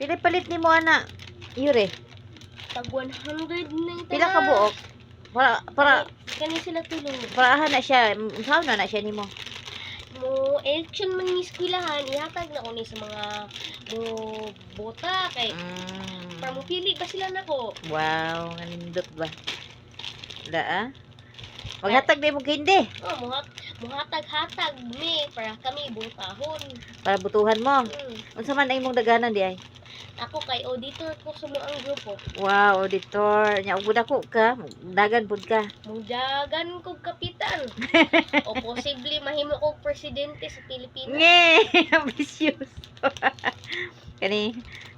Pila palit nimo ana? Yure. Tag 100 na ito. Pila ka buok? Para Kani sila tulong. parahan na siya. Saan na siya nimo? Mo election man ni eskwelahan, ihatag na ko ni sa mga mo bota kay para mo pili ba sila nako. Wow, nindot ba? Da ah? Maghatag din mo hindi Oh, muhatag-hatag mi para kami botahon. para butuhan mo. Hmm. Unsa man ang imong daganan di ay? Ako kay auditor ko sa mga grupo. Wow, auditor. Nya ug dako ka, dagan pud ka. Mudagan kog kapitan. O posible mahimo kog presidente sa Pilipinas. Nge, ambitious.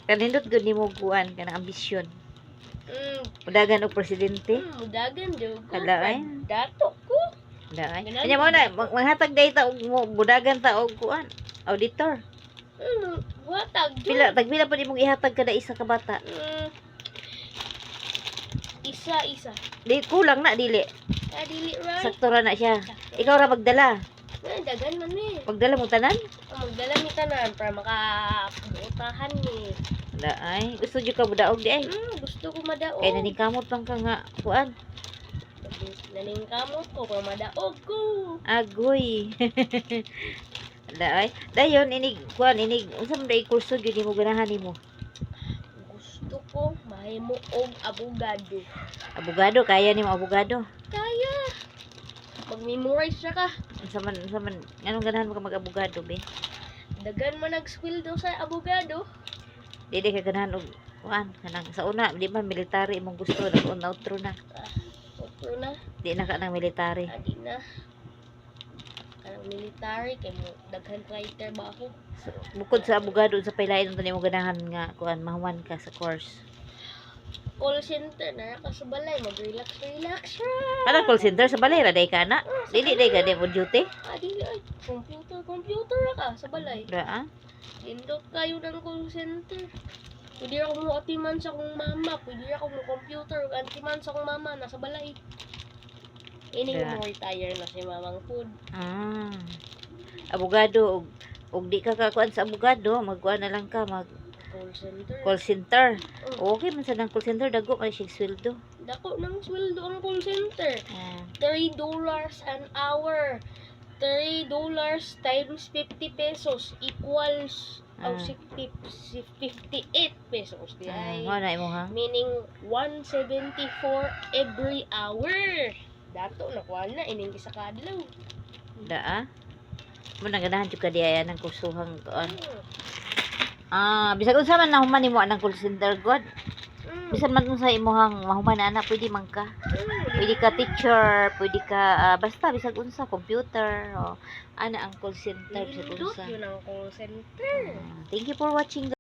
Kanindot gud nimo kuan kanang ambisyon. Mudagan og presidente. Mudagan jud ko. Hala, ay. Dato ko. Daay. Ganun. Kanya mo na maghatag dayta og mudagan ta og kuan. Auditor. Watag jud. Pila pa nimong ihatag kada isa ka bata? Isa-isa. Di kulang na dili. Dili right. Sakto ra na siya. Ikaw ra magdala. Dagan man ni. Magdala mo tanan? Magdala ni tanan para makabuutahan ni. Daay. Gusto jud ka mudaog di ay. Gusto ko madaog. Kay naningkamot lang ka nga kuan. Naningkamot ko para madaog ko. Agoy. Daay. Dayon inig kuan inig unsa man day kurso gyud nimo ganahan nimo? Gusto ko mahimo og abogado. Abogado kaya nimo abogado. Kaya. Mag-memorize siya ka. Unsa man anong ganahan mo ka mag-abogado be? Dagan man nag-sweldo sa abogado. Dili ka ganahan og kuan kanang sa una di man military imong gusto na outro na. Outro na. Di na ka nang military. Adi na. Kanang military kay mo daghan kay trabaho. So, bukod sa abogado sa pailain unta nimo ganahan nga kuan mahuman ka sa course. Call center na ka sa balay, mag-relax ra. Ala call center sa balay ra day ka na. Dili day ka mo duty. Adi ay computer ra ka sa balay. Ra ah. Indot kayo ng call center. Pwede ako mo atiman sa akong mama, pwede ako mo computer, atiman sa akong mama nasa balay. Ini Yeah. mo retire na si mamang food. Abogado og di ka kakuan sa abogado, magkuan na lang ka mag Call center. call center. Okay man sa nang call center dago man siya sweldo. Dako ng sweldo ang call center. Ah, $3 an hour. $3 times 50 pesos equals Ah. 58 pesos. Di ay. mo na imo ha. Meaning 174 every hour. Dato nakuha na ining isa ka adlaw. Da ah. Mo nang ganahan jud ka di ay nang kursuhang kuan. Bisag unsa man nahuman nimo anang call center god. Bisan man unsa imong mahuman na ana pwede man ka. Pwede ka teacher, pwede ka basta bisag unsa computer o ana ang call center bisag unsa. Yun ang call center. Thank you for watching.